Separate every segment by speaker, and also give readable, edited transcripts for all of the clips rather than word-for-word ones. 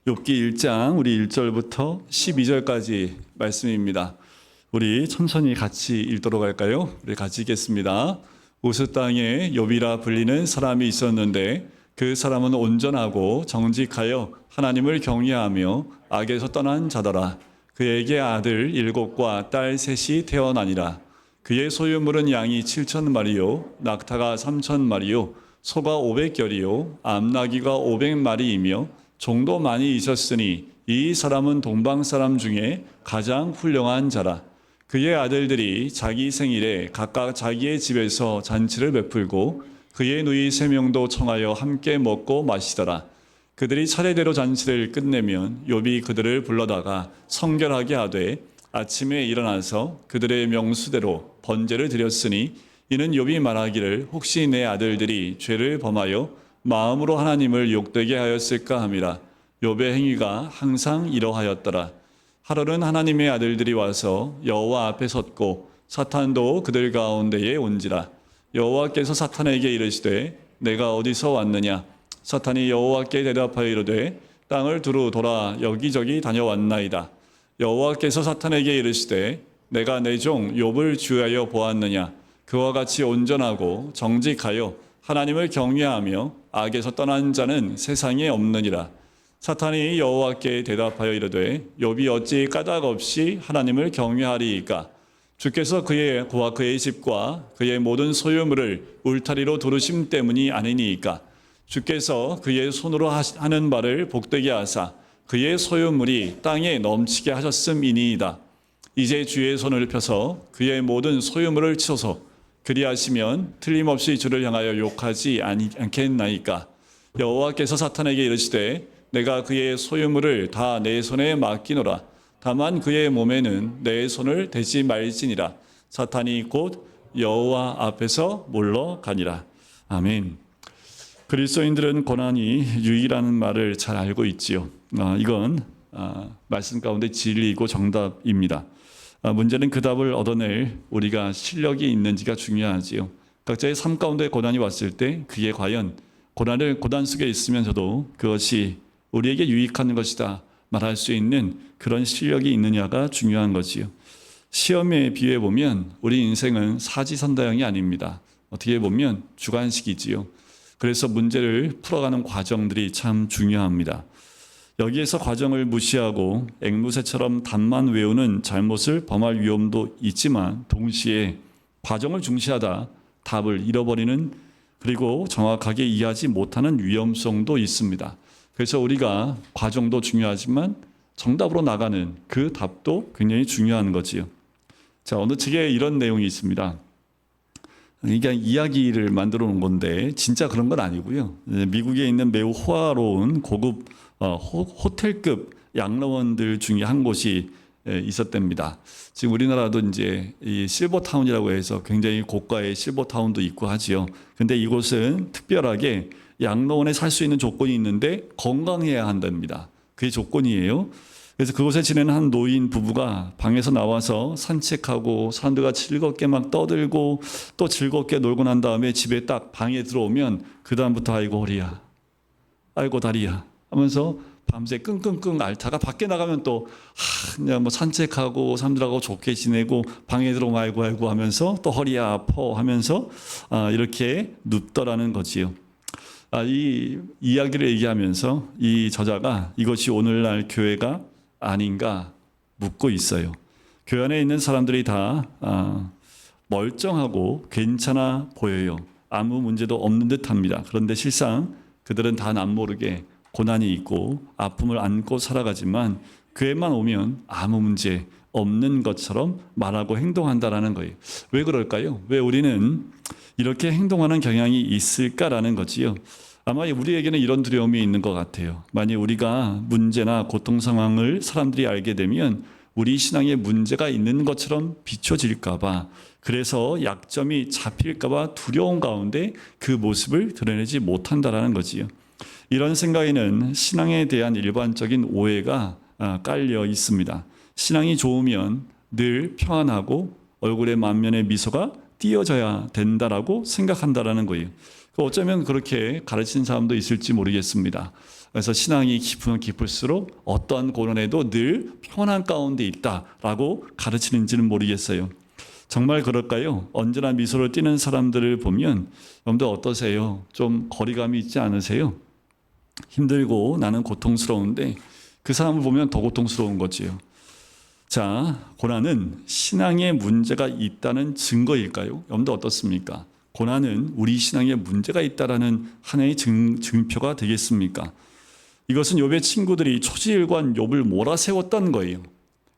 Speaker 1: 욥기 1장 우리 1절부터 12절까지 말씀입니다. 우리 천천히 같이 읽도록 할까요? 우리 같이 읽겠습니다. 우스 땅에 욥이라 불리는 사람이 있었는데 그 사람은 온전하고 정직하여 하나님을 경외하며 악에서 떠난 자더라. 그에게 아들 7과 딸 3이 태어나니라. 그의 소유물은 양이 7,000마리요 낙타가 3,000마리요 소가 500결이요 암나귀가 500마리이며 종도 많이 있었으니 이 사람은 동방 사람 중에 가장 훌륭한 자라. 그의 아들들이 자기 생일에 각각 자기의 집에서 잔치를 베풀고 그의 누이 3명도 청하여 함께 먹고 마시더라. 그들이 차례대로 잔치를 끝내면 욥이 그들을 불러다가 성결하게 하되 아침에 일어나서 그들의 명수대로 번제를 드렸으니 이는 욥이 말하기를 혹시 내 아들들이 죄를 범하여 마음으로 하나님을 욕되게 하였을까 함이라. 욥의 행위가 항상 이러하였더라. 하루는 하나님의 아들들이 와서 여호와 앞에 섰고 사탄도 그들 가운데에 온지라. 여호와께서 사탄에게 이르시되 내가 어디서 왔느냐. 사탄이 여호와께 대답하여 이르되 땅을 두루 돌아 여기저기 다녀왔나이다. 여호와께서 사탄에게 이르시되 내가 내 종 욥을 주하여 보았느냐. 그와 같이 온전하고 정직하여 하나님을 경외하며 악에서 떠난 자는 세상에 없느니라. 사탄이 여호와께 대답하여 이르되 욥이 어찌 까닭 없이 하나님을 경외하리이까. 주께서 그의 집과 그의 모든 소유물을 울타리로 두르심 때문이 아니니이까. 주께서 그의 손으로 하는 바를 복되게 하사 그의 소유물이 땅에 넘치게 하셨음이니이다. 이제 주의 손을 펴서 그의 모든 소유물을 치소서. 그리하시면 틀림없이 주를 향하여 욕하지 않겠나이까. 여호와께서 사탄에게 이르시되 내가 그의 소유물을 다 내 손에 맡기노라. 다만 그의 몸에는 내 손을 대지 말지니라. 사탄이 곧 여호와 앞에서 물러가니라. 아멘. 그리스도인들은 고난이 유익이라는 말을 잘 알고 있지요. 이건 말씀 가운데 진리이고 정답입니다. 문제는 그 답을 얻어낼 우리가 실력이 있는지가 중요하지요. 각자의 삶 가운데 고난이 왔을 때 그게 과연 고난 속에 있으면서도 그것이 우리에게 유익한 것이다 말할 수 있는 그런 실력이 있느냐가 중요한 거지요. 시험에 비유해 보면 우리 인생은 사지선다형이 아닙니다. 어떻게 보면 주관식이지요. 그래서 문제를 풀어가는 과정들이 참 중요합니다. 여기에서 과정을 무시하고 앵무새처럼 답만 외우는 잘못을 범할 위험도 있지만 동시에 과정을 중시하다 답을 잃어버리는 그리고 정확하게 이해하지 못하는 위험성도 있습니다. 그래서 우리가 과정도 중요하지만 정답으로 나가는 그 답도 굉장히 중요한 거지요. 자, 어느 책에 이런 내용이 있습니다. 이게 이야기를 만들어 놓은 건데 진짜 그런 건 아니고요. 미국에 있는 매우 호화로운 고급 호텔급 양로원들 중에 한 곳이 있었답니다. 지금 우리나라도 이제 이 실버타운이라고 해서 굉장히 고가의 실버타운도 있고 하지요. 근데 이곳은 특별하게 양로원에 살 수 있는 조건이 있는데 건강해야 한답니다. 그게 조건이에요. 그래서 그곳에 지내는 한 노인 부부가 방에서 나와서 산책하고 사람들과 즐겁게 막 떠들고 또 즐겁게 놀고 난 다음에 집에 딱 방에 들어오면 그 다음부터 아이고 허리야, 아이고 다리야 하면서 밤새 끙끙끙 앓다가 밖에 나가면 또 그냥 뭐 산책하고 사람들하고 좋게 지내고 방에 들어오면 아이고 하면서 또 허리야 아파 하면서 이렇게 눕더라는 거지요. 이 이야기를 얘기하면서 이 저자가 이것이 오늘날 교회가 아닌가 묻고 있어요. 교회 안에 있는 사람들이 다 멀쩡하고 괜찮아 보여요. 아무 문제도 없는 듯합니다. 그런데 실상 그들은 다 남모르게 고난이 있고 아픔을 안고 살아가지만 교회만 오면 아무 문제 없는 것처럼 말하고 행동한다라는 거예요. 왜 그럴까요? 왜 우리는 이렇게 행동하는 경향이 있을까라는 거지요. 아마 우리에게는 이런 두려움이 있는 것 같아요. 만약 우리가 문제나 고통 상황을 사람들이 알게 되면 우리 신앙에 문제가 있는 것처럼 비춰질까 봐, 그래서 약점이 잡힐까 봐 두려운 가운데 그 모습을 드러내지 못한다라는 거지요. 이런 생각에는 신앙에 대한 일반적인 오해가 깔려 있습니다. 신앙이 좋으면 늘 평안하고 얼굴에 만면의 미소가 띄어져야 된다라고 생각한다라는 거예요. 어쩌면 그렇게 가르치는 사람도 있을지 모르겠습니다. 그래서 신앙이 깊으면 깊을수록 어떠한 고난에도 늘 평안한 가운데 있다라고 가르치는지는 모르겠어요. 정말 그럴까요? 언제나 미소를 띠는 사람들을 보면 여러분들 어떠세요? 좀 거리감이 있지 않으세요? 힘들고 나는 고통스러운데 그 사람을 보면 더 고통스러운 거지요. 자, 고난은 신앙에 문제가 있다는 증거일까요? 여러분들 어떻습니까? 고난은 우리 신앙에 문제가 있다라는 하나의 증표가 되겠습니까? 이것은 욥의 친구들이 초지일관 욥을 몰아세웠던 거예요.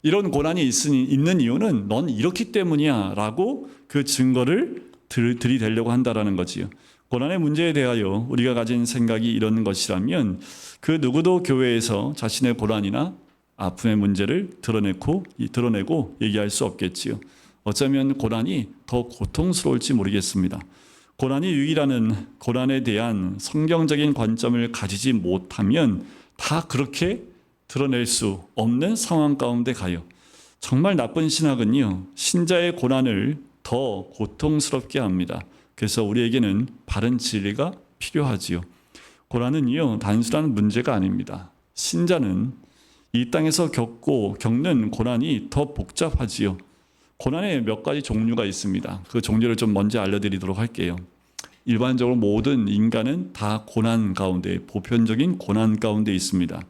Speaker 1: 이런 고난이 있는 이유는 넌 이렇기 때문이야 라고 그 증거를 들이대려고 한다라는 거지요. 고난의 문제에 대하여 우리가 가진 생각이 이런 것이라면 그 누구도 교회에서 자신의 고난이나 아픔의 문제를 드러내고 얘기할 수 없겠지요. 어쩌면 고난이 더 고통스러울지 모르겠습니다. 고난이 유일한 고난에 대한 성경적인 관점을 가지지 못하면 다 그렇게 드러낼 수 없는 상황 가운데 가요. 정말 나쁜 신학은요, 신자의 고난을 더 고통스럽게 합니다. 그래서 우리에게는 바른 진리가 필요하지요. 고난은요, 단순한 문제가 아닙니다. 신자는 이 땅에서 겪는 고난이 더 복잡하지요. 고난에 몇 가지 종류가 있습니다. 그 종류를 좀 먼저 알려드리도록 할게요. 일반적으로 모든 인간은 다 고난 가운데, 보편적인 고난 가운데 있습니다.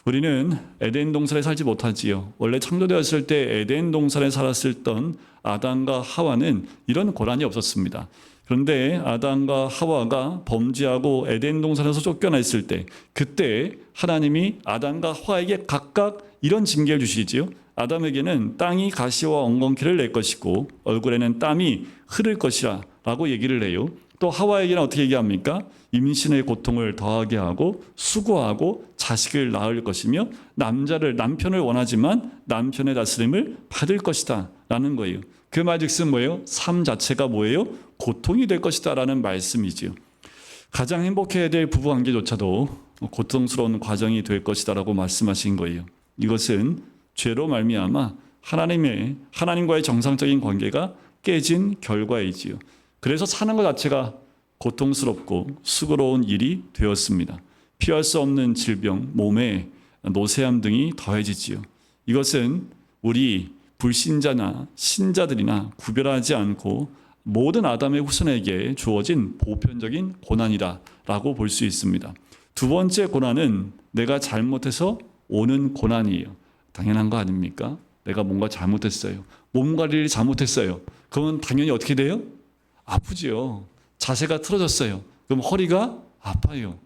Speaker 1: 우리는 에덴 동산에 살지 못하지요. 원래 창조되었을 때 에덴 동산에 살았던 아담과 하와는 이런 고난이 없었습니다. 그런데 아담과 하와가 범죄하고 에덴 동산에서 쫓겨났을 때, 그때 하나님이 아담과 하와에게 각각 이런 징계를 주시지요. 아담에게는 땅이 가시와 엉겅퀴를 낼 것이고 얼굴에는 땀이 흐를 것이라 라고 얘기를 해요. 또 하와에게는 어떻게 얘기합니까? 임신의 고통을 더하게 하고 수고하고 자식을 낳을 것이며 남편을 원하지만 남편의 다스림을 받을 것이다 라는 거예요. 그 말즉슨 뭐예요? 삶 자체가 뭐예요? 고통이 될 것이다 라는 말씀이지요. 가장 행복해야 될 부부관계조차도 고통스러운 과정이 될 것이다 라고 말씀하신 거예요. 이것은 죄로 말미암아 하나님과의 정상적인 관계가 깨진 결과이지요. 그래서 사는 것 자체가 고통스럽고 수고로운 일이 되었습니다. 피할 수 없는 질병, 몸에 노쇠함 등이 더해지지요. 이것은 우리 불신자나 신자들이나 구별하지 않고 모든 아담의 후손에게 주어진 보편적인 고난이라고 볼 수 있습니다. 두 번째 고난은 내가 잘못해서 오는 고난이에요. 당연한 거 아닙니까? 내가 뭔가 잘못했어요. 몸 관리를 잘못했어요. 그러면 당연히 어떻게 돼요? 아프지요. 자세가 틀어졌어요. 그럼 허리가 아파요.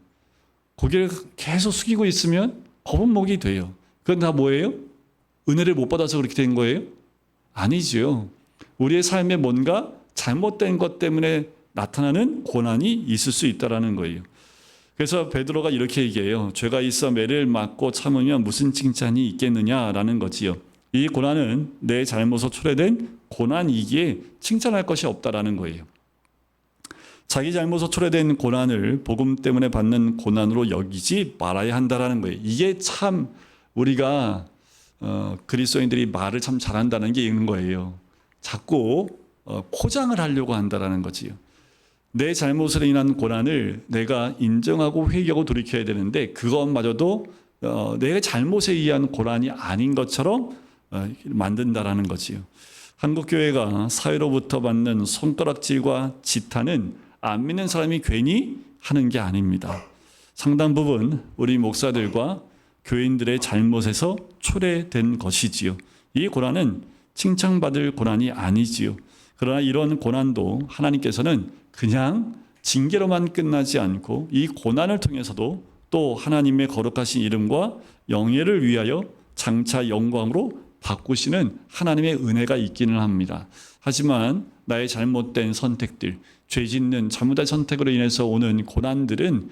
Speaker 1: 고개를 계속 숙이고 있으면 거북목이 돼요. 그건 다 뭐예요? 은혜를 못 받아서 그렇게 된 거예요? 아니지요. 우리의 삶에 뭔가 잘못된 것 때문에 나타나는 고난이 있을 수 있다는 거예요. 그래서 베드로가 이렇게 얘기해요. 죄가 있어 매를 맞고 참으면 무슨 칭찬이 있겠느냐라는 거지요. 이 고난은 내 잘못으로 초래된 고난이기에 칭찬할 것이 없다라는 거예요. 자기 잘못으로 초래된 고난을 복음 때문에 받는 고난으로 여기지 말아야 한다라는 거예요. 이게 참 우리가 그리스도인들이 말을 참 잘한다는 게 있는 거예요. 자꾸 포장을 하려고 한다라는 거지요. 내 잘못으로 인한 고난을 내가 인정하고 회개하고 돌이켜야 되는데 그것마저도 내 잘못에 의한 고난이 아닌 것처럼 만든다라는 거지요. 한국교회가 사회로부터 받는 손가락질과 지탄은 안 믿는 사람이 괜히 하는 게 아닙니다. 상당 부분 우리 목사들과 교인들의 잘못에서 초래된 것이지요. 이 고난은 칭찬받을 고난이 아니지요. 그러나 이런 고난도 하나님께서는 그냥 징계로만 끝나지 않고 이 고난을 통해서도 또 하나님의 거룩하신 이름과 영예를 위하여 장차 영광으로 바꾸시는 하나님의 은혜가 있기는 합니다. 하지만 나의 잘못된 선택들, 죄 짓는 잘못된 선택으로 인해서 오는 고난들은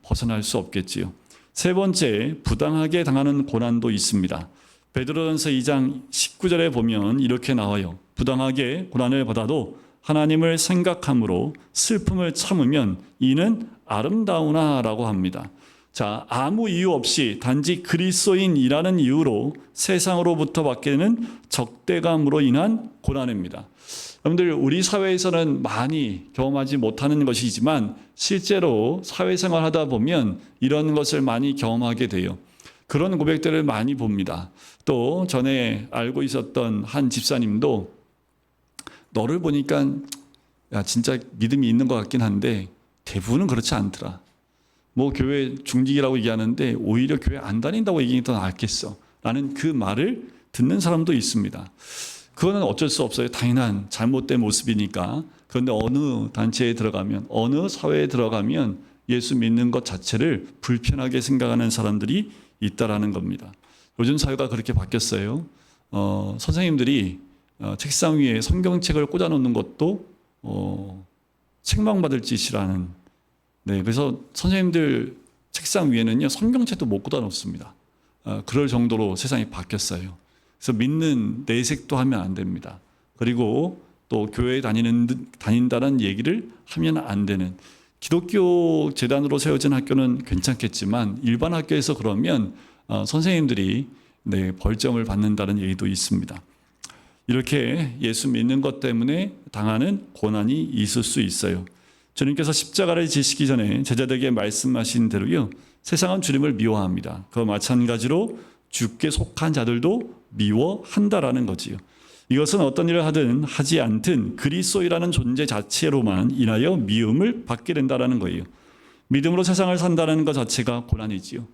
Speaker 1: 벗어날 수 없겠지요. 세 번째, 부당하게 당하는 고난도 있습니다. 베드로전서 2장 19절에 보면 이렇게 나와요. 부당하게 고난을 받아도 하나님을 생각함으로 슬픔을 참으면 이는 아름다우나라고 합니다. 자, 아무 이유 없이 단지 그리스도인이라는 이유로 세상으로부터 받게 되는 적대감으로 인한 고난입니다. 여러분들 우리 사회에서는 많이 경험하지 못하는 것이지만 실제로 사회생활 하다 보면 이런 것을 많이 경험하게 돼요. 그런 고백들을 많이 봅니다. 또 전에 알고 있었던 한 집사님도 너를 보니까 야 진짜 믿음이 있는 것 같긴 한데 대부분은 그렇지 않더라. 뭐 교회 중직이라고 얘기하는데 오히려 교회 안 다닌다고 얘기하는 게 더 낫겠어 라는 그 말을 듣는 사람도 있습니다. 그거는 어쩔 수 없어요. 당연한 잘못된 모습이니까. 그런데 어느 단체에 들어가면, 어느 사회에 들어가면 예수 믿는 것 자체를 불편하게 생각하는 사람들이 있다라는 겁니다. 요즘 사회가 그렇게 바뀌었어요. 선생님들이 책상 위에 성경책을 꽂아놓는 것도 책망받을 짓이라는. 네, 그래서 선생님들 책상 위에는요 성경책도 못 꽂아놓습니다. 그럴 정도로 세상이 바뀌었어요. 그래서 믿는 내색도 하면 안 됩니다. 그리고 또 교회에 다닌다는 얘기를 하면 안 되는. 기독교 재단으로 세워진 학교는 괜찮겠지만 일반 학교에서 그러면 선생님들이 벌점을 받는다는 얘기도 있습니다. 이렇게 예수 믿는 것 때문에 당하는 고난이 있을 수 있어요. 주님께서 십자가를 지시기 전에 제자들에게 말씀하신 대로요. 세상은 주님을 미워합니다. 그와 마찬가지로 주께 속한 자들도 미워한다라는 거지요. 이것은 어떤 일을 하든 하지 않든 그리스도이라는 존재 자체로만 인하여 미움을 받게 된다라는 거예요. 믿음으로 세상을 산다는 것 자체가 고난이지요.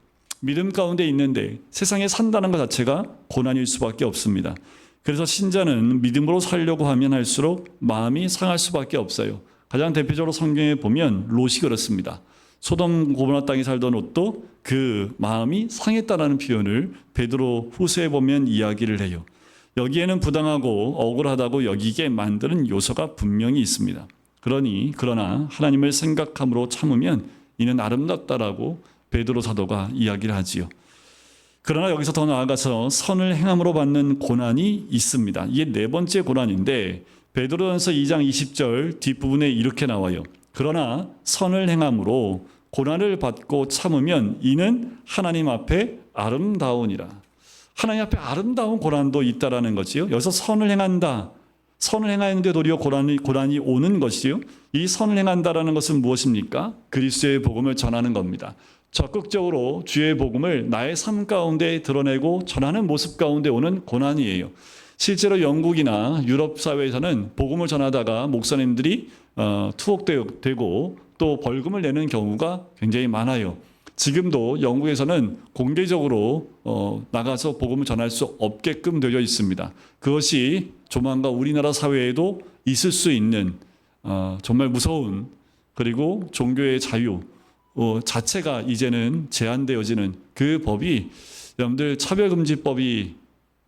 Speaker 1: 믿음 가운데 있는데 세상에 산다는 것 자체가 고난일 수밖에 없습니다. 그래서 신자는 믿음으로 살려고 하면 할수록 마음이 상할 수밖에 없어요. 가장 대표적으로 성경에 보면 롯이 그렇습니다. 소돔 고모라 땅에 살던 롯도 그 마음이 상했다라는 표현을 베드로 후서에 보면 이야기를 해요. 여기에는 부당하고 억울하다고 여기게 만드는 요소가 분명히 있습니다. 그러나 하나님을 생각함으로 참으면 이는 아름답다라고 베드로 사도가 이야기를 하지요. 그러나 여기서 더 나아가서 선을 행함으로 받는 고난이 있습니다. 이게 네 번째 고난인데 베드로전서 2장 20절 뒷부분에 이렇게 나와요. 그러나 선을 행함으로 고난을 받고 참으면 이는 하나님 앞에 아름다우니라. 하나님 앞에 아름다운 고난도 있다라는 거지요. 여기서 선을 행한다. 선을 행하는데 도리어 고난이 오는 것이요. 이 선을 행한다라는 것은 무엇입니까? 그리스도의 복음을 전하는 겁니다. 적극적으로 주의 복음을 나의 삶 가운데 드러내고 전하는 모습 가운데 오는 고난이에요. 실제로 영국이나 유럽 사회에서는 복음을 전하다가 목사님들이 투옥되고 또 벌금을 내는 경우가 굉장히 많아요. 지금도 영국에서는 공개적으로 나가서 복음을 전할 수 없게끔 되어 있습니다. 그것이 조만간 우리나라 사회에도 있을 수 있는 정말 무서운, 그리고 종교의 자유 자체가 이제는 제한되어지는 그 법이, 여러분들 차별금지법이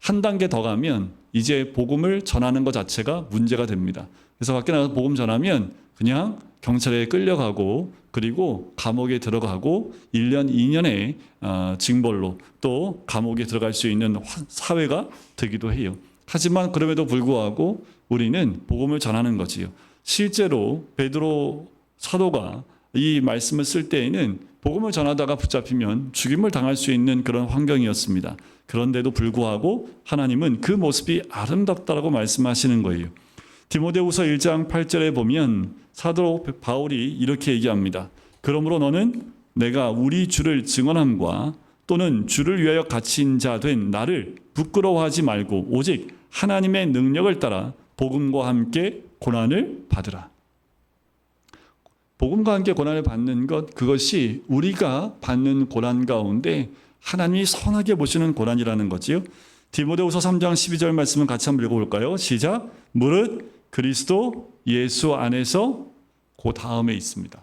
Speaker 1: 한 단계 더 가면 이제 복음을 전하는 것 자체가 문제가 됩니다. 그래서 밖에 나가서 복음 전하면 그냥 경찰에 끌려가고 그리고 감옥에 들어가고 1년, 2년의 징벌로 또 감옥에 들어갈 수 있는 사회가 되기도 해요. 하지만 그럼에도 불구하고 우리는 복음을 전하는 거지요. 실제로 베드로 사도가 이 말씀을 쓸 때에는 복음을 전하다가 붙잡히면 죽임을 당할 수 있는 그런 환경이었습니다. 그런데도 불구하고 하나님은 그 모습이 아름답다라고 말씀하시는 거예요. 디모데후서 1장 8절에 보면 사도 바울이 이렇게 얘기합니다. 그러므로 너는 내가 우리 주를 증언함과 또는 주를 위하여 갇힌 자 된 나를 부끄러워하지 말고 오직 하나님의 능력을 따라 복음과 함께 고난을 받으라. 복음과 함께 고난을 받는 것, 그것이 우리가 받는 고난 가운데 하나님이 선하게 보시는 고난이라는 거지요. 디모데후서 3장 12절 말씀을 같이 한번 읽어볼까요? 시작. 무릇 그리스도 예수 안에서 그 다음에 있습니다.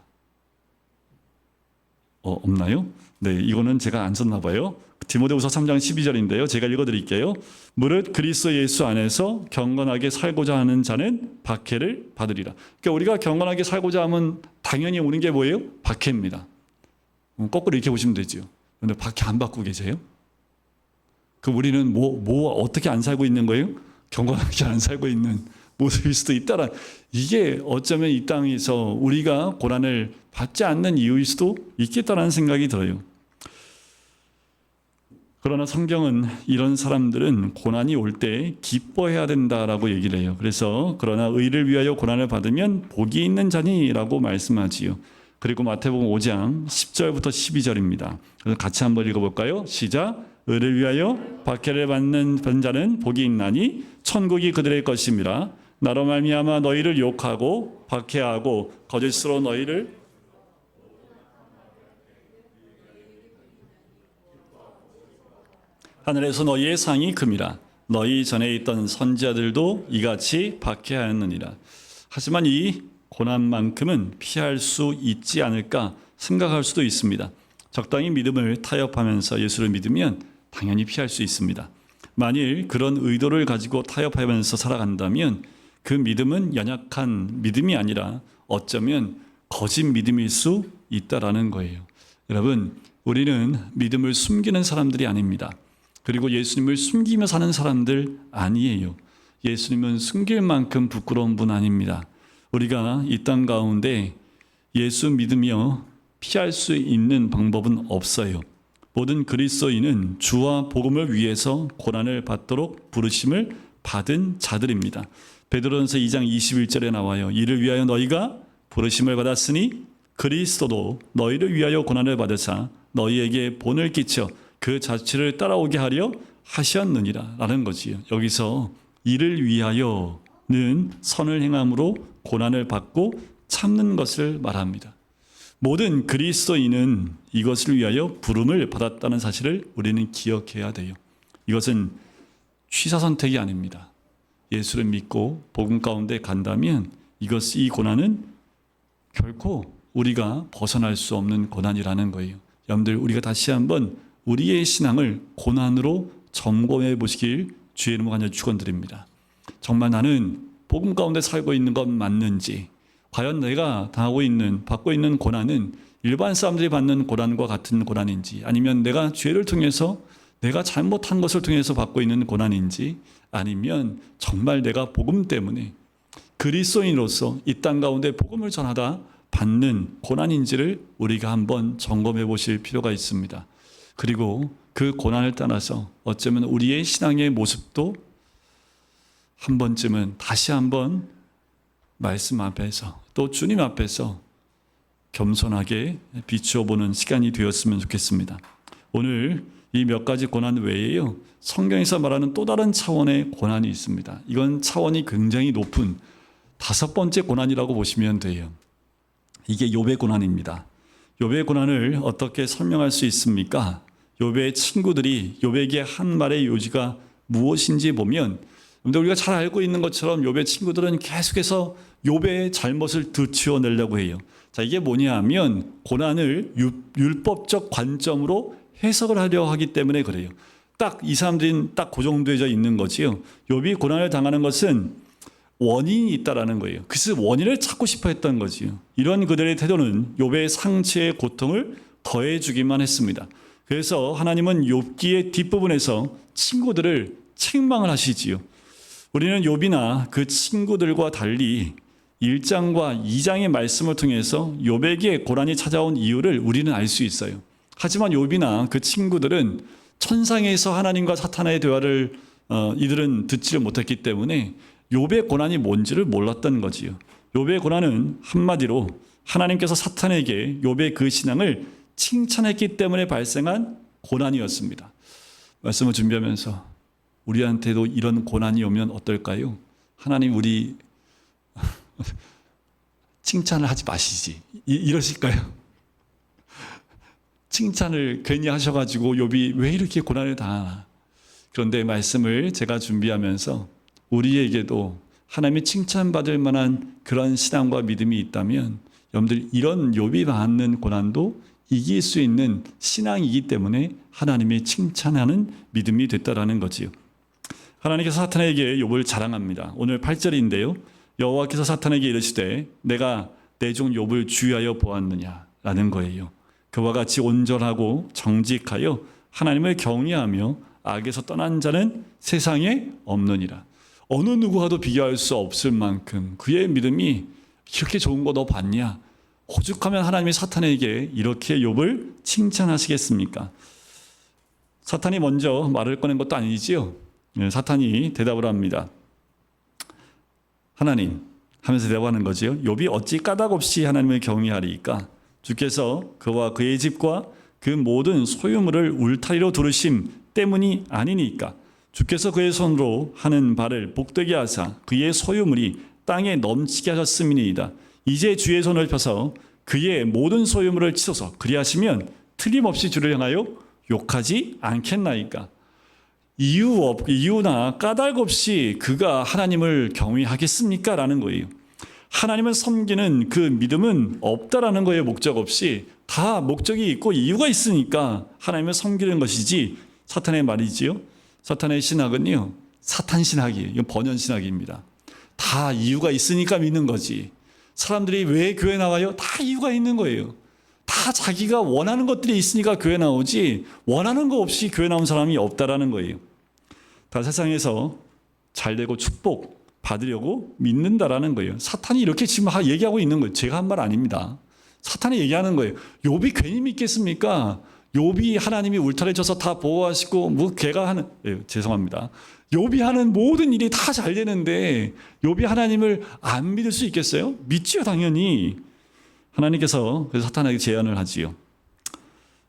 Speaker 1: 없나요? 네, 이거는 제가 안 썼나 봐요. 디모데후서 3장 12절인데요. 제가 읽어드릴게요. 무릇 그리스도 예수 안에서 경건하게 살고자 하는 자는 박해를 받으리라. 그러니까 우리가 경건하게 살고자 하면 당연히 오는 게 뭐예요? 박해입니다. 거꾸로 이렇게 보시면 되죠. 그런데 박해 안 받고 계세요? 그럼 우리는 어떻게 안 살고 있는 거예요? 경건하게 안 살고 있는 모습일 수도 있다라. 이게 어쩌면 이 땅에서 우리가 고난을 받지 않는 이유일 수도 있겠다라는 생각이 들어요. 그러나 성경은 이런 사람들은 고난이 올 때 기뻐해야 된다라고 얘기를 해요. 그래서 그러나 의를 위하여 고난을 받으면 복이 있는 자니라고 말씀하지요. 그리고 마태복음 5장 10절부터 12절입니다. 그래서 같이 한번 읽어볼까요? 시작. 의를 위하여 박해를 받는 자는 복이 있나니 천국이 그들의 것입니다. 나로 말미암아 너희를 욕하고 박해하고 거짓으로 너희를 하늘에서 너희의 상이 큼이라. 너희 전에 있던 선지자들도 이같이 박해하였느니라. 하지만 이 고난만큼은 피할 수 있지 않을까 생각할 수도 있습니다. 적당히 믿음을 타협하면서 예수를 믿으면 당연히 피할 수 있습니다. 만일 그런 의도를 가지고 타협하면서 살아간다면 그 믿음은 연약한 믿음이 아니라 어쩌면 거짓 믿음일 수 있다라는 거예요. 여러분, 우리는 믿음을 숨기는 사람들이 아닙니다. 그리고 예수님을 숨기며 사는 사람들 아니에요. 예수님은 숨길 만큼 부끄러운 분 아닙니다. 우리가 이 땅 가운데 예수 믿으며 피할 수 있는 방법은 없어요. 모든 그리스도인은 주와 복음을 위해서 고난을 받도록 부르심을 받은 자들입니다. 베드로전서 2장 21절에 나와요. 이를 위하여 너희가 부르심을 받았으니 그리스도도 너희를 위하여 고난을 받으사 너희에게 본을 끼쳐 그 자취를 따라오게 하려 하셨느니라 라는 거지요. 여기서 이를 위하여는 선을 행함으로 고난을 받고 참는 것을 말합니다. 모든 그리스도인은 이것을 위하여 부름을 받았다는 사실을 우리는 기억해야 돼요. 이것은 취사선택이 아닙니다. 예수를 믿고 복음 가운데 간다면 이 고난은 결코 우리가 벗어날 수 없는 고난이라는 거예요. 여러분들, 우리가 다시 한번 우리의 신앙을 고난으로 점검해 보시길 주의 이름으로 간절히 축원드립니다. 정말 나는 복음 가운데 살고 있는 건 맞는지, 과연 내가 받고 있는 고난은 일반 사람들이 받는 고난과 같은 고난인지, 아니면 내가 죄를 통해서 내가 잘못한 것을 통해서 받고 있는 고난인지, 아니면 정말 내가 복음 때문에 그리스도인으로서 이 땅 가운데 복음을 전하다 받는 고난인지를 우리가 한번 점검해 보실 필요가 있습니다. 그리고 그 고난을 떠나서 어쩌면 우리의 신앙의 모습도 한 번쯤은 다시 한번 말씀 앞에서 또 주님 앞에서 겸손하게 비추어 보는 시간이 되었으면 좋겠습니다. 오늘 이 몇 가지 고난 외에요, 성경에서 말하는 또 다른 차원의 고난이 있습니다. 이건 차원이 굉장히 높은 5번째 고난이라고 보시면 돼요. 이게 욥의 고난입니다. 욥의 고난을 어떻게 설명할 수 있습니까? 욥의 친구들이 욥에게 한 말의 요지가 무엇인지 보면, 근데 우리가 잘 알고 있는 것처럼 욥의 친구들은 계속해서 욥의 잘못을 들추어내려고 해요. 자, 이게 뭐냐 하면 고난을 율법적 관점으로 해석을 하려 하기 때문에 그래요. 딱 이 사람들은 딱 고정되어 있는 거지요. 욥이 고난을 당하는 것은 원인이 있다라는 거예요. 그래서 원인을 찾고 싶어 했던 거지요. 이런 그들의 태도는 욥의 상처의 고통을 더해주기만 했습니다. 그래서 하나님은 욥기의 뒷부분에서 친구들을 책망을 하시지요. 우리는 욥이나 그 친구들과 달리 1장과 2장의 말씀을 통해서 욥에게 고난이 찾아온 이유를 우리는 알 수 있어요. 하지만 욥이나 그 친구들은 천상에서 하나님과 사탄의 대화를 이들은 듣지를 못했기 때문에 욥의 고난이 뭔지를 몰랐던 거지요. 욥의 고난은 한마디로 하나님께서 사탄에게 욥의 그 신앙을 칭찬했기 때문에 발생한 고난이었습니다. 말씀을 준비하면서 우리한테도 이런 고난이 오면 어떨까요? 하나님, 우리 칭찬을 하지 마시지, 이러실까요? 칭찬을 괜히 하셔가지고 욥이 왜 이렇게 고난을 당하나. 그런데 말씀을 제가 준비하면서 우리에게도 하나님이 칭찬받을 만한 그런 신앙과 믿음이 있다면, 여러분들, 이런 욥이 받는 고난도 이길 수 있는 신앙이기 때문에 하나님이 칭찬하는 믿음이 됐다라는 거지요. 하나님께서 사탄에게 욥을 자랑합니다. 오늘 8절인데요. 여호와께서 사탄에게 이르시되 내가 내 종 욥을 주의하여 보았느냐라는 거예요. 그와 같이 온전하고 정직하여 하나님을 경외하며 악에서 떠난 자는 세상에 없느니라. 어느 누구와도 비교할 수 없을 만큼 그의 믿음이 이렇게 좋은 거 너 봤냐? 오죽하면 하나님이 사탄에게 이렇게 욥을 칭찬하시겠습니까? 사탄이 먼저 말을 꺼낸 것도 아니지요. 사탄이 대답을 합니다. 하나님 하면서 대답하는 거지요. 욥이 어찌 까닭 없이 하나님을 경외하리이까? 주께서 그와 그의 집과 그 모든 소유물을 울타리로 두르심 때문이 아니니까. 주께서 그의 손으로 하는 바를 복되게 하사 그의 소유물이 땅에 넘치게 하셨음이니이다. 이제 주의 손을 펴서 그의 모든 소유물을 치소서. 그리하시면 틀림없이 주를 향하여 욕하지 않겠나이까. 이유나 까닭 없이 그가 하나님을 경외하겠습니까? 라는 거예요. 하나님을 섬기는 그 믿음은 없다라는 거예요. 목적 없이. 다 목적이 있고 이유가 있으니까 하나님을 섬기는 것이지. 사탄의 말이지요. 사탄의 신학은요, 사탄 신학이에요. 이건 번연 신학입니다. 다 이유가 있으니까 믿는 거지. 사람들이 왜 교회 나와요? 다 이유가 있는 거예요. 다 자기가 원하는 것들이 있으니까 교회 나오지, 원하는 거 없이 교회 나온 사람이 없다라는 거예요. 다 세상에서 잘 되고 축복 받으려고 믿는다라는 거예요. 사탄이 이렇게 지금 얘기하고 있는 거예요. 제가 한 말 아닙니다. 사탄이 얘기하는 거예요. 욥이 괜히 믿겠습니까? 욥이 하나님이 울타리 쳐서 다 보호하시고 뭐 걔가 하는 죄송합니다. 욥이 하는 모든 일이 다 잘 되는데 욥이 하나님을 안 믿을 수 있겠어요? 믿지요, 당연히. 하나님께서 그래서 사탄에게 제안을 하지요.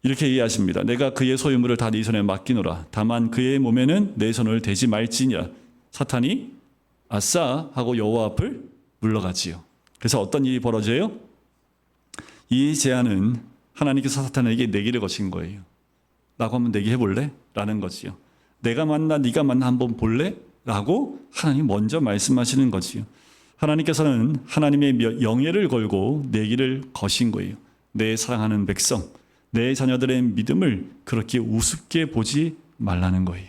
Speaker 1: 이렇게 얘기하십니다. 내가 그의 소유물을 다 네 손에 맡기노라. 다만 그의 몸에는 내 손을 대지 말지니라. 사탄이 아싸 하고 여호와 앞을 물러가지요. 그래서 어떤 일이 벌어져요? 이 제안은 하나님께서 사탄에게 내기를 거신 거예요. 라고 하면 내기 해볼래? 라는 거지요. 내가 만나 네가 만나 한번 볼래? 라고 하나님 먼저 말씀하시는 거지요. 하나님께서는 하나님의 영예를 걸고 내기를 거신 거예요. 내 사랑하는 백성, 내 자녀들의 믿음을 그렇게 우습게 보지 말라는 거예요.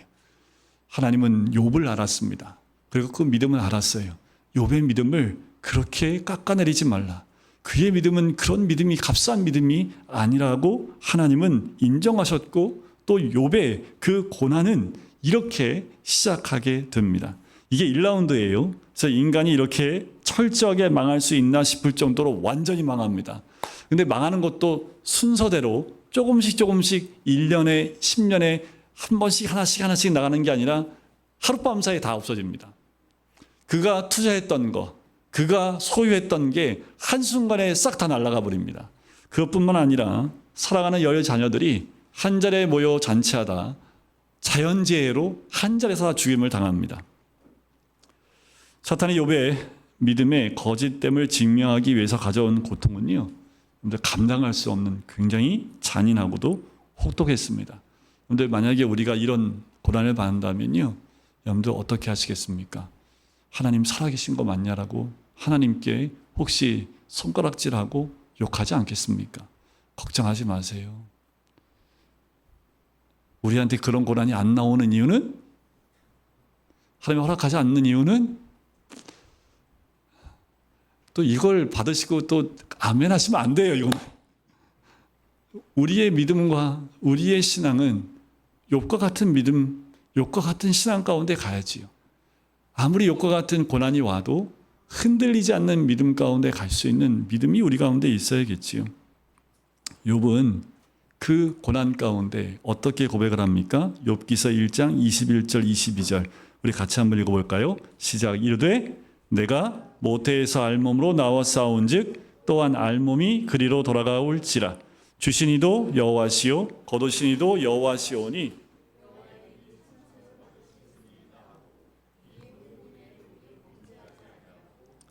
Speaker 1: 하나님은 욥을 알았습니다. 그리고 그 믿음을 알았어요. 욥의 믿음을 그렇게 깎아내리지 말라. 그의 믿음은 그런 믿음이 값싼 믿음이 아니라고 하나님은 인정하셨고 또 욥의 그 고난은 이렇게 시작하게 됩니다. 이게 1라운드예요. 그래서 인간이 이렇게 철저하게 망할 수 있나 싶을 정도로 완전히 망합니다. 근데 망하는 것도 순서대로 조금씩 1년에 10년에 한 번씩 하나씩 나가는 게 아니라 하룻밤 사이에 다 없어집니다. 그가 투자했던 거, 그가 소유했던 게 한순간에 싹 다 날아가 버립니다. 그것뿐만 아니라 사랑하는 열 자녀들이 한 자리에 모여 잔치하다 자연재해로 한 자리에서 다 죽임을 당합니다. 사탄이 욥의 믿음의 거짓됨을 증명하기 위해서 가져온 고통은요, 감당할 수 없는 굉장히 잔인하고도 혹독했습니다. 그런데 만약에 우리가 이런 고난을 받는다면요, 여러분들 어떻게 하시겠습니까? 하나님 살아계신 거 맞냐라고 하나님께 혹시 손가락질하고 욕하지 않겠습니까? 걱정하지 마세요. 우리한테 그런 고난이 안 나오는 이유는, 하나님이 허락하지 않는 이유는, 또 이걸 받으시고 또 아멘 하시면 안 돼요. 이건 우리의 믿음과 우리의 신앙은 욥과 같은 믿음, 욥과 같은 신앙 가운데 가야지요. 아무리 욥과 같은 고난이 와도 흔들리지 않는 믿음 가운데 갈 수 있는 믿음이 우리 가운데 있어야겠지요. 욥은 그 고난 가운데 어떻게 고백을 합니까? 욥기서 1장 21절 22절 우리 같이 한번 읽어볼까요? 시작. 이르되 내가 모태에서 알몸으로 나와 싸운즉 또한 알몸이 그리로 돌아가올지라. 주신 이도 여호와시요 거두신 이도 여호와시오니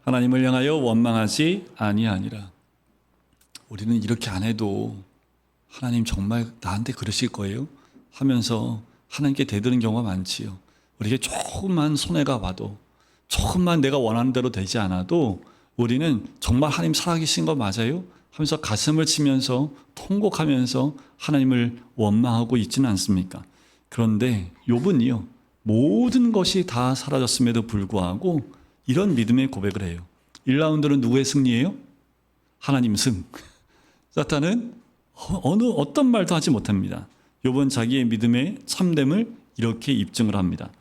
Speaker 1: 하나님을 향하여 원망하지 아니하니라. 우리는 이렇게 안 해도 하나님 정말 나한테 그러실 거예요? 하면서 하나님께 대드는 경우가 많지요. 우리에게 조금만 손해가 와도, 조금만 내가 원하는 대로 되지 않아도 우리는 정말 하나님 살아계신 거 맞아요? 하면서 가슴을 치면서 통곡하면서 하나님을 원망하고 있지는 않습니까? 그런데 욥은요, 모든 것이 다 사라졌음에도 불구하고 이런 믿음의 고백을 해요. 1라운드는 누구의 승리예요? 하나님 승. 사탄은 어떤 말도 하지 못합니다. 욥은 자기의 믿음의 참됨을 이렇게 입증을 합니다.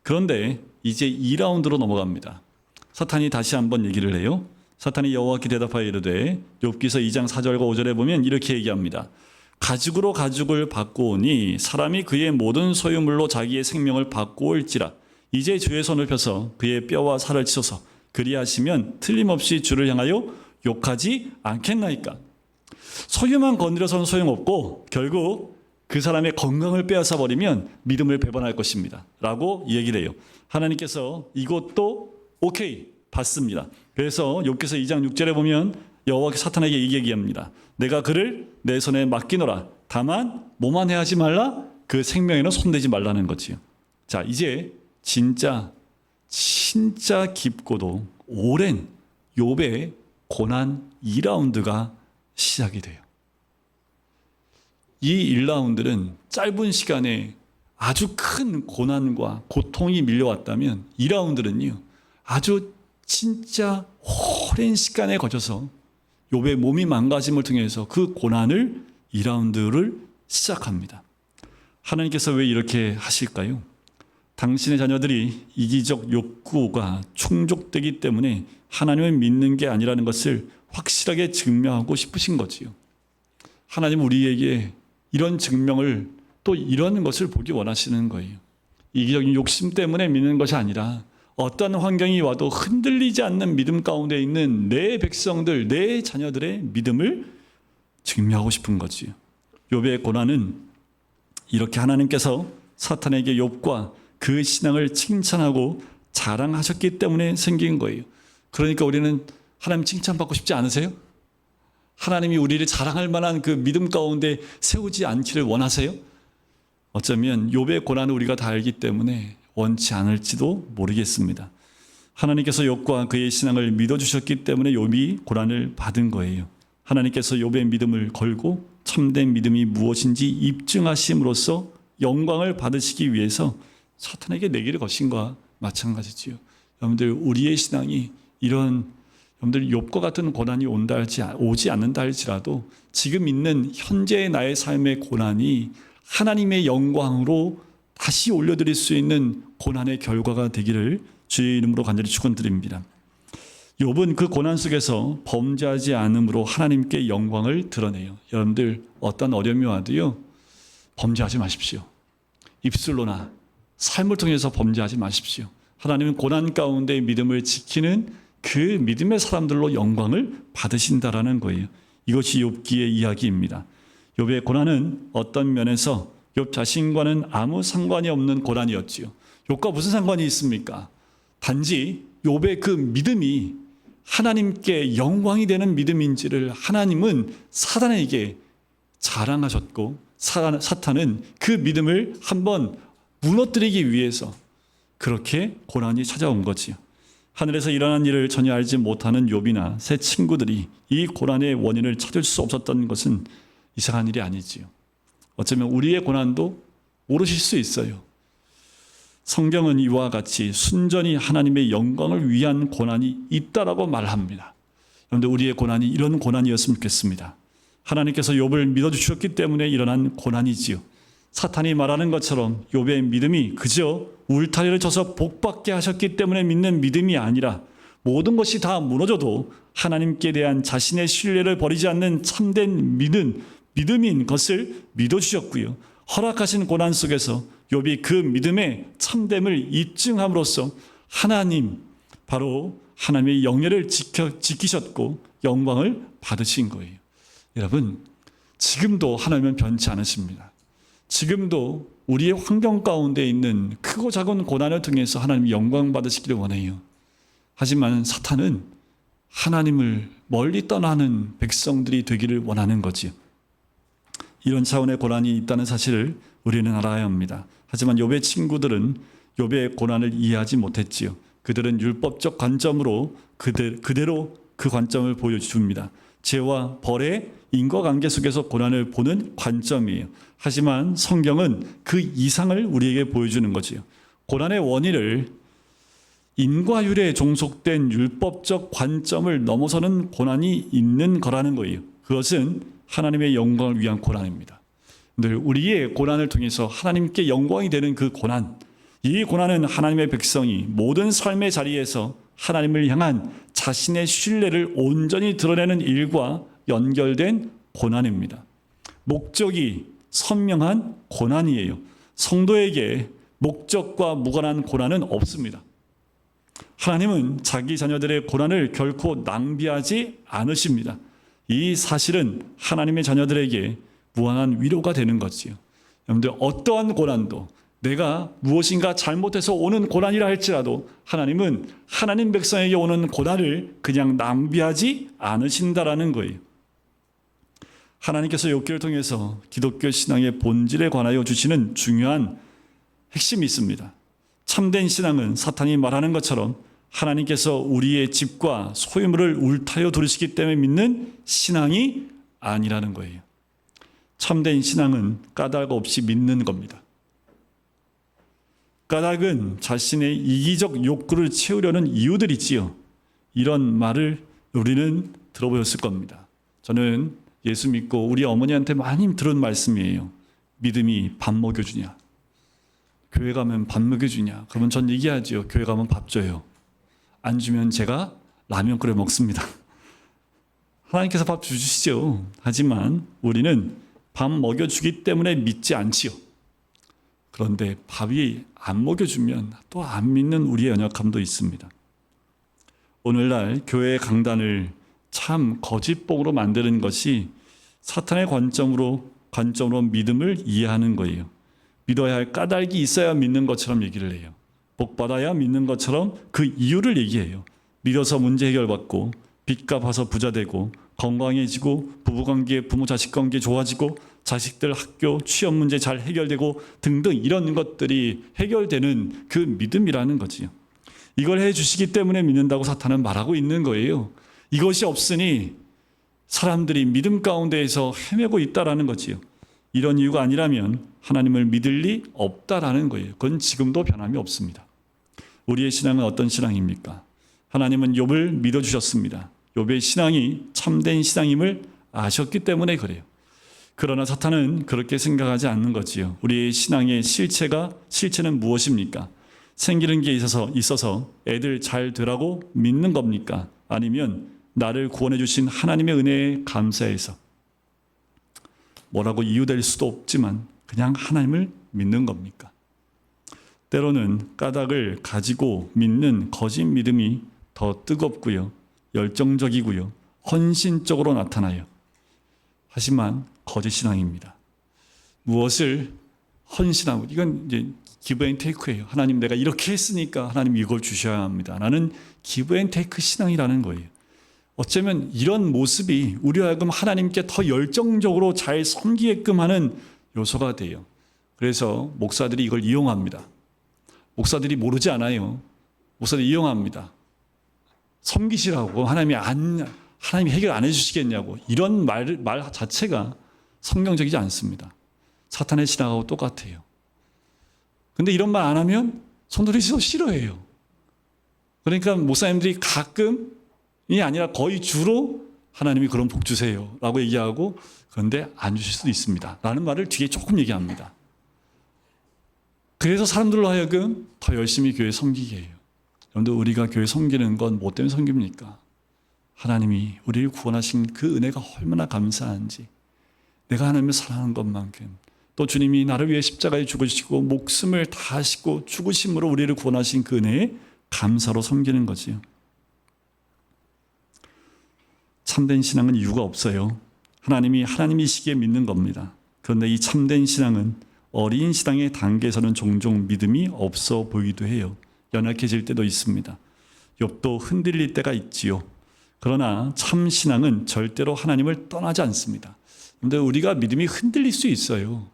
Speaker 1: 그런데 이제 2라운드로 넘어갑니다. 사탄이 다시 한번 얘기를 해요. 사탄이 여호와께 대답하여 이르되, 욥기서 2장 4절과 5절에 보면 이렇게 얘기합니다. 가죽으로 가죽을 바꾸오니 사람이 그의 모든 소유물로 자기의 생명을 바꾸올지라. 이제 주의 손을 펴서 그의 뼈와 살을 치소서. 그리하시면 틀림없이 주를 향하여 욕하지 않겠나이까. 소유만 건드려서는 소용없고 결국 그 사람의 건강을 빼앗아 버리면 믿음을 배반할 것입니다 라고 얘기를 해요. 하나님께서 이것도 오케이 받습니다. 그래서 욥기서 2장 6절에 보면 여호와께서 사탄에게 이 얘기합니다. 내가 그를 내 손에 맡기노라. 다만 뭐만 해하지 말라? 그 생명에는 손대지 말라는 거지요. 자, 이제 진짜 깊고도 오랜 욥의 고난 2라운드가 시작이 돼요. 이 1라운드는 짧은 시간에 아주 큰 고난과 고통이 밀려왔다면 2라운드는요. 아주 진짜 오랜 시간에 걸쳐서 욥의 몸이 망가짐을 통해서 그 고난을 2라운드를 시작합니다. 하나님께서 왜 이렇게 하실까요? 당신의 자녀들이 이기적 욕구가 충족되기 때문에 하나님을 믿는 게 아니라는 것을 확실하게 증명하고 싶으신 거지요. 하나님 우리에게 이런 증명을 또 이런 것을 보기 원하시는 거예요. 이기적인 욕심 때문에 믿는 것이 아니라 어떤 환경이 와도 흔들리지 않는 믿음 가운데 있는 내 백성들, 내 자녀들의 믿음을 증명하고 싶은 거지요. 욥의 고난은 이렇게 하나님께서 사탄에게 욥과 그 신앙을 칭찬하고 자랑하셨기 때문에 생긴 거예요. 그러니까 우리는 하나님 칭찬받고 싶지 않으세요? 하나님이 우리를 자랑할 만한 그 믿음 가운데 세우지 않기를 원하세요? 어쩌면 욥의 고난을 우리가 다 알기 때문에 원치 않을지도 모르겠습니다. 하나님께서 욥과 그의 신앙을 믿어주셨기 때문에 욥이 고난을 받은 거예요. 하나님께서 욥의 믿음을 걸고 참된 믿음이 무엇인지 입증하심으로써 영광을 받으시기 위해서 사탄에게 내기를 거신 것과 마찬가지지요. 여러분들 우리의 신앙이 이런 여러분들 욥과 같은 고난이 오지 않는다 할지라도 지금 있는 현재의 나의 삶의 고난이 하나님의 영광으로 다시 올려드릴 수 있는 고난의 결과가 되기를 주의 이름으로 간절히 축원드립니다. 욥은 그 고난 속에서 범죄하지 않음으로 하나님께 영광을 드러내요. 여러분들 어떤 어려움이 와도요 범죄하지 마십시오. 입술로나 삶을 통해서 범죄하지 마십시오. 하나님은 고난 가운데 믿음을 지키는 그 믿음의 사람들로 영광을 받으신다라는 거예요. 이것이 욥기의 이야기입니다. 욥의 고난은 어떤 면에서 욥 자신과는 아무 상관이 없는 고난이었지요. 욥과 무슨 상관이 있습니까? 단지 욥의 그 믿음이 하나님께 영광이 되는 믿음인지를 하나님은 사탄에게 자랑하셨고 사탄은 그 믿음을 한번 무너뜨리기 위해서 그렇게 고난이 찾아온 거지요. 하늘에서 일어난 일을 전혀 알지 못하는 욥이나 세 친구들이 이 고난의 원인을 찾을 수 없었던 것은 이상한 일이 아니지요. 어쩌면 우리의 고난도 모르실 수 있어요. 성경은 이와 같이 순전히 하나님의 영광을 위한 고난이 있다라고 말합니다. 그런데 우리의 고난이 이런 고난이었으면 좋겠습니다. 하나님께서 욥을 믿어주셨기 때문에 일어난 고난이지요. 사탄이 말하는 것처럼 욥의 믿음이 그저 울타리를 쳐서 복받게 하셨기 때문에 믿는 믿음이 아니라 모든 것이 다 무너져도 하나님께 대한 자신의 신뢰를 버리지 않는 참된 믿음인 것을 믿어주셨고요. 허락하신 고난 속에서 욥이 그 믿음의 참됨을 입증함으로써 하나님, 바로 하나님의 영예를 지키셨고 영광을 받으신 거예요. 여러분, 지금도 하나님은 변치 않으십니다. 지금도 우리의 환경 가운데 있는 크고 작은 고난을 통해서 하나님이 영광 받으시기를 원해요. 하지만 사탄은 하나님을 멀리 떠나는 백성들이 되기를 원하는 거지요. 이런 차원의 고난이 있다는 사실을 우리는 알아야 합니다. 하지만 욥의 친구들은 욥의 고난을 이해하지 못했지요. 그들은 율법적 관점으로 그대로 그 관점을 보여줍니다. 죄와 벌의 인과관계 속에서 고난을 보는 관점이에요. 하지만 성경은 그 이상을 우리에게 보여주는 거지요. 고난의 원인을 인과율에 종속된 율법적 관점을 넘어서는 고난이 있는 거라는 거예요. 그것은 하나님의 영광을 위한 고난입니다. 늘 우리의 고난을 통해서 하나님께 영광이 되는 그 고난, 이 고난은 하나님의 백성이 모든 삶의 자리에서 하나님을 향한 자신의 신뢰를 온전히 드러내는 일과 연결된 고난입니다. 목적이 선명한 고난이에요. 성도에게 목적과 무관한 고난은 없습니다. 하나님은 자기 자녀들의 고난을 결코 낭비하지 않으십니다. 이 사실은 하나님의 자녀들에게 무한한 위로가 되는 거지요. 여러분들 어떠한 고난도 내가 무엇인가 잘못해서 오는 고난이라 할지라도 하나님은 하나님 백성에게 오는 고난을 그냥 낭비하지 않으신다라는 거예요. 하나님께서 욥기를 통해서 기독교 신앙의 본질에 관하여 주시는 중요한 핵심이 있습니다. 참된 신앙은 사탄이 말하는 것처럼 하나님께서 우리의 집과 소유물을 울타여 두르시기 때문에 믿는 신앙이 아니라는 거예요. 참된 신앙은 까닭 없이 믿는 겁니다. 까닭은 자신의 이기적 욕구를 채우려는 이유들이지요. 이런 말을 우리는 들어보셨을 겁니다. 저는 예수 믿고 우리 어머니한테 많이 들은 말씀이에요. 믿음이 밥 먹여주냐? 교회 가면 밥 먹여주냐? 그러면 전 얘기하죠. 교회 가면 밥 줘요. 안 주면 제가 라면 끓여 먹습니다. 하나님께서 밥 주시죠. 하지만 우리는 밥 먹여주기 때문에 믿지 않지요. 그런데 밥이 안 먹여주면 또 안 믿는 우리의 연약함도 있습니다. 오늘날 교회의 강단을 참 거짓복으로 만드는 것이 사탄의 관점으로 믿음을 이해하는 거예요. 믿어야 할 까닭이 있어야 믿는 것처럼 얘기를 해요. 복받아야 믿는 것처럼 그 이유를 얘기해요. 믿어서 문제 해결받고 빚 갚아서 부자 되고 건강해지고 부부관계, 부모 자식 관계 좋아지고 자식들 학교 취업 문제 잘 해결되고 등등 이런 것들이 해결되는 그 믿음이라는 거지요. 이걸 해주시기 때문에 믿는다고 사탄은 말하고 있는 거예요. 이것이 없으니 사람들이 믿음 가운데에서 헤매고 있다라는 거지요. 이런 이유가 아니라면 하나님을 믿을 리 없다라는 거예요. 그건 지금도 변함이 없습니다. 우리의 신앙은 어떤 신앙입니까? 하나님은 욥을 믿어주셨습니다. 욥의 신앙이 참된 신앙임을 아셨기 때문에 그래요. 그러나 사탄은 그렇게 생각하지 않는 거지요. 우리의 신앙의 실체는 무엇입니까? 생기는 게 있어서 애들 잘 되라고 믿는 겁니까? 아니면 나를 구원해 주신 하나님의 은혜에 감사해서 뭐라고 이유될 수도 없지만 그냥 하나님을 믿는 겁니까? 때로는 까닭을 가지고 믿는 거짓 믿음이 더 뜨겁고요, 열정적이고요, 헌신적으로 나타나요. 하지만 거짓 신앙입니다. 무엇을 헌신하고, 이건 이제 기브 앤 테이크예요. 하나님 내가 이렇게 했으니까 하나님 이걸 주셔야 합니다. 나는 기브 앤 테이크 신앙이라는 거예요. 어쩌면 이런 모습이 우리 하여금 하나님께 더 열정적으로 잘 섬기게끔 하는 요소가 돼요. 그래서 목사들이 이걸 이용합니다. 목사들이 모르지 않아요. 목사들이 이용합니다. 섬기시라고 하나님이 해결 안 해주시겠냐고, 이런 말 자체가 성경적이지 않습니다. 사탄의 신앙하고 똑같아요. 근데 이런 말 안 하면 성도들이 싫어해요. 그러니까 목사님들이 가끔이 아니라 거의 주로 하나님이 그런 복 주세요 라고 얘기하고, 그런데 안 주실 수도 있습니다 라는 말을 뒤에 조금 얘기합니다. 그래서 사람들로 하여금 더 열심히 교회 섬기게 해요. 여러분들, 우리가 교회 섬기는 건 뭐 때문에 섬깁니까? 하나님이 우리를 구원하신 그 은혜가 얼마나 감사한지, 내가 하나님을 사랑하는 것만큼 또 주님이 나를 위해 십자가에 죽으시고 목숨을 다하시고 죽으심으로 우리를 구원하신 그 은혜에 감사로 섬기는 거지요. 참된 신앙은 이유가 없어요. 하나님이 하나님이시기에 믿는 겁니다. 그런데 이 참된 신앙은 어린 신앙의 단계에서는 종종 믿음이 없어 보이기도 해요. 연약해질 때도 있습니다. 욥도 흔들릴 때가 있지요. 그러나 참 신앙은 절대로 하나님을 떠나지 않습니다. 그런데 우리가 믿음이 흔들릴 수 있어요.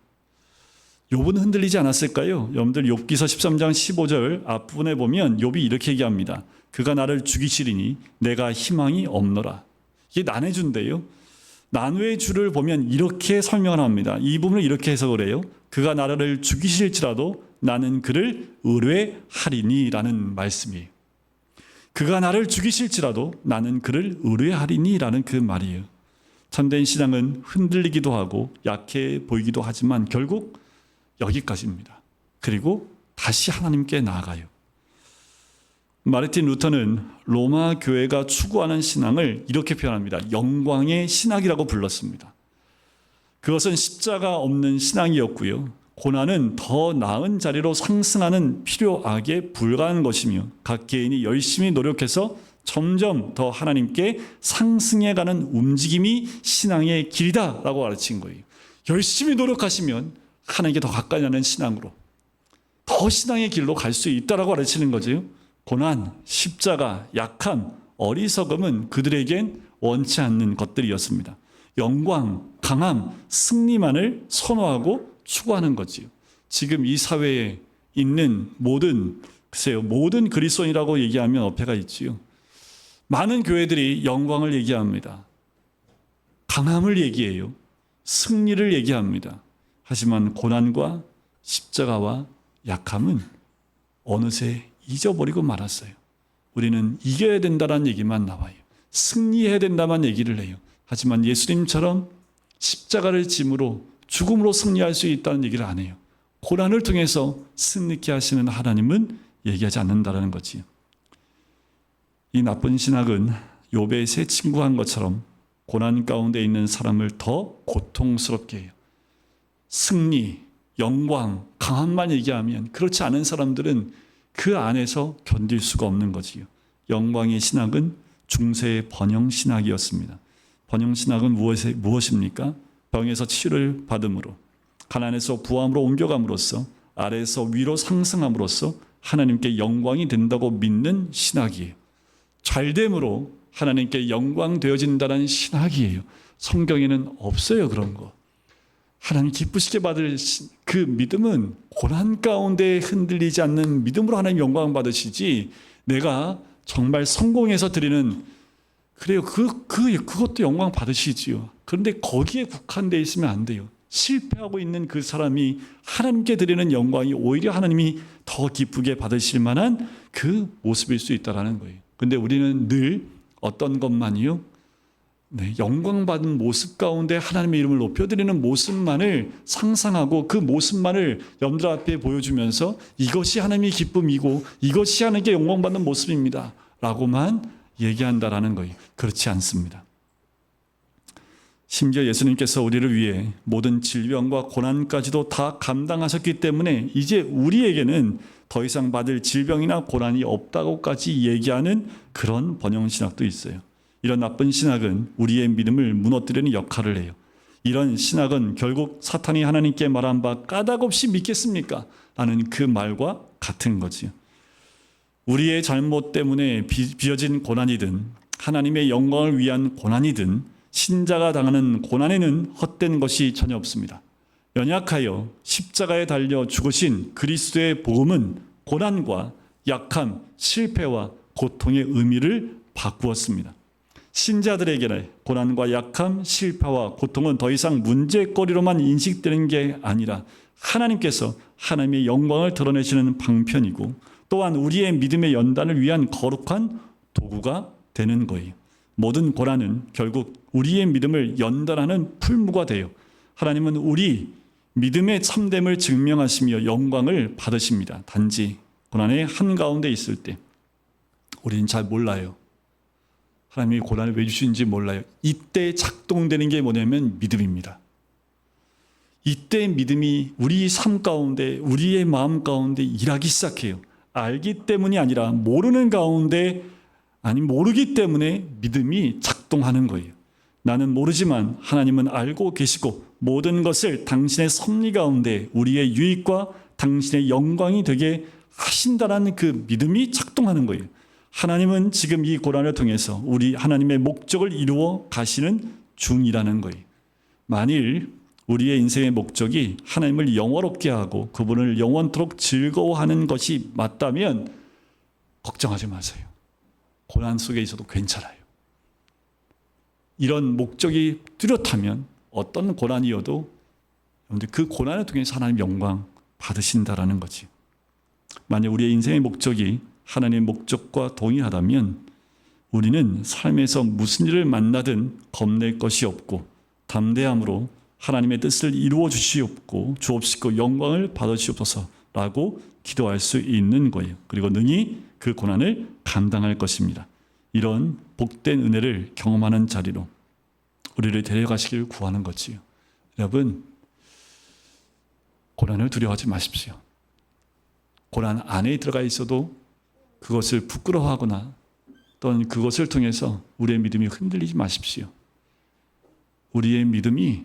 Speaker 1: 욥은 흔들리지 않았을까요? 여러분들 욥기서 13장 15절 앞부분에 보면 욥이 이렇게 얘기합니다. 그가 나를 죽이시리니 내가 희망이 없노라. 이게 난해주인데요. 난해의 주를 보면 이렇게 설명을 합니다. 이 부분을 이렇게 해석을 해요. 그가 나를 죽이실지라도 나는 그를 의뢰하리니 라는 말씀이에요. 그가 나를 죽이실지라도 나는 그를 의뢰하리니 라는 그 말이에요. 참된 신앙은 흔들리기도 하고 약해 보이기도 하지만 결국 여기까지입니다. 그리고 다시 하나님께 나아가요. 마르틴 루터는 로마 교회가 추구하는 신앙을 이렇게 표현합니다. 영광의 신학이라고 불렀습니다. 그것은 십자가 없는 신앙이었고요. 고난은 더 나은 자리로 상승하는 필요악에 불과한 것이며 각 개인이 열심히 노력해서 점점 더 하나님께 상승해가는 움직임이 신앙의 길이다라고 가르친 거예요. 열심히 노력하시면 하나님께 더 가까이 가는 신앙으로 더 신앙의 길로 갈 수 있다라고 가르치는 거죠. 고난, 십자가, 약함, 어리석음은 그들에겐 원치 않는 것들이었습니다. 영광, 강함, 승리만을 선호하고 추구하는 거지요. 지금 이 사회에 있는 모든 그리스도인이라고 얘기하면 어폐가 있지요. 많은 교회들이 영광을 얘기합니다. 강함을 얘기해요. 승리를 얘기합니다. 하지만 고난과 십자가와 약함은 어느새 잊어버리고 말았어요. 우리는 이겨야 된다는 얘기만 나와요. 승리해야 된다만 얘기를 해요. 하지만 예수님처럼 십자가를 짐으로 죽음으로 승리할 수 있다는 얘기를 안 해요. 고난을 통해서 승리케 하시는 하나님은 얘기하지 않는다는 거지요. 이 나쁜 신학은 욥의 세 친구가 한 것처럼 고난 가운데 있는 사람을 더 고통스럽게 해요. 승리, 영광, 강함만 얘기하면 그렇지 않은 사람들은 그 안에서 견딜 수가 없는 거지요. 영광의 신학은 중세의 번영신학이었습니다. 번영신학은 무엇입니까? 병에서 치유를 받음으로, 가난에서 부함으로 옮겨감으로써, 아래에서 위로 상승함으로써 하나님께 영광이 된다고 믿는 신학이에요. 잘됨으로 하나님께 영광 되어진다는 신학이에요. 성경에는 없어요, 그런 거. 하나님 기쁘시게 받을 그 믿음은 고난 가운데 흔들리지 않는 믿음으로 하나님 영광 받으시지, 내가 정말 성공해서 드리는, 그래요, 그것도 영광 받으시지요. 그런데 거기에 국한되어 있으면 안 돼요. 실패하고 있는 그 사람이 하나님께 드리는 영광이 오히려 하나님이 더 기쁘게 받으실 만한 그 모습일 수 있다는 거예요. 그런데 우리는 늘 어떤 것만이요? 영광받은 모습 가운데 하나님의 이름을 높여드리는 모습만을 상상하고 그 모습만을 여러분들 앞에 보여주면서 이것이 하나님의 기쁨이고 이것이 하나님께 영광받는 모습입니다 라고만 얘기한다라는 거예요. 그렇지 않습니다. 심지어 예수님께서 우리를 위해 모든 질병과 고난까지도 다 감당하셨기 때문에 이제 우리에게는 더 이상 받을 질병이나 고난이 없다고까지 얘기하는 그런 번영신학도 있어요. 이런 나쁜 신학은 우리의 믿음을 무너뜨리는 역할을 해요. 이런 신학은 결국 사탄이 하나님께 말한 바 까닭없이 믿겠습니까? 라는 그 말과 같은 거지요. 우리의 잘못 때문에 빚어진 고난이든 하나님의 영광을 위한 고난이든 신자가 당하는 고난에는 헛된 것이 전혀 없습니다. 연약하여 십자가에 달려 죽으신 그리스도의 복음은 고난과 약함, 실패와 고통의 의미를 바꾸었습니다. 신자들에게는 고난과 약함, 실패와 고통은 더 이상 문제거리로만 인식되는 게 아니라 하나님께서 하나님의 영광을 드러내시는 방편이고 또한 우리의 믿음의 연단을 위한 거룩한 도구가 되는 거예요. 모든 고난은 결국 우리의 믿음을 연단하는 풀무가 돼요. 하나님은 우리 믿음의 참됨을 증명하시며 영광을 받으십니다. 단지 고난의 한가운데 있을 때 우리는 잘 몰라요. 하나님이 고난을 왜 주시는지 몰라요. 이때 작동되는 게 뭐냐면 믿음입니다. 이때 믿음이 우리 삶 가운데, 우리의 마음 가운데 일하기 시작해요. 알기 때문이 아니라 모르는 가운데, 아니 모르기 때문에 믿음이 작동하는 거예요. 나는 모르지만 하나님은 알고 계시고 모든 것을 당신의 섭리 가운데 우리의 유익과 당신의 영광이 되게 하신다라는 그 믿음이 작동하는 거예요. 하나님은 지금 이 고난을 통해서 우리 하나님의 목적을 이루어 가시는 중이라는 거예요. 만일 우리의 인생의 목적이 하나님을 영원롭게 하고 그분을 영원토록 즐거워하는 것이 맞다면 걱정하지 마세요. 고난 속에 있어도 괜찮아요. 이런 목적이 뚜렷하면 어떤 고난이어도 그 고난을 통해서 하나님 영광 받으신다라는 거지. 만약 우리의 인생의 목적이 하나님의 목적과 동일하다면 우리는 삶에서 무슨 일을 만나든 겁낼 것이 없고 담대함으로 하나님의 뜻을 이루어 주옵시고 영광을 받으시옵소서라고 기도할 수 있는 거예요. 그리고 능히 그 고난을 감당할 것입니다. 이런 복된 은혜를 경험하는 자리로 우리를 데려가시길 구하는 거지요. 여러분, 고난을 두려워하지 마십시오. 고난 안에 들어가 있어도 그것을 부끄러워하거나 또는 그것을 통해서 우리의 믿음이 흔들리지 마십시오. 우리의 믿음이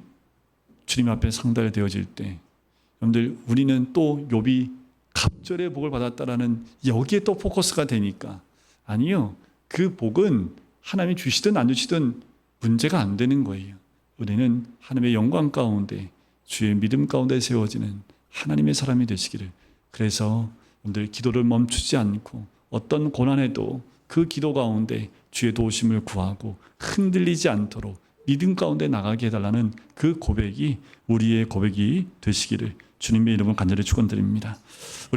Speaker 1: 주님 앞에 상달되어질 때, 여러분들, 우리는 또 욥이 갑절의 복을 받았다라는 여기에 또 포커스가 되니까, 아니요, 그 복은 하나님이 주시든 안 주시든 문제가 안 되는 거예요. 우리는 하나님의 영광 가운데, 주의 믿음 가운데 세워지는 하나님의 사람이 되시기를. 그래서 여러분들, 기도를 멈추지 않고 어떤 고난에도 그 기도 가운데 주의 도우심을 구하고 흔들리지 않도록 믿음 가운데 나가게 해달라는 그 고백이 우리의 고백이 되시기를 주님의 이름으로 간절히 축원드립니다. 우리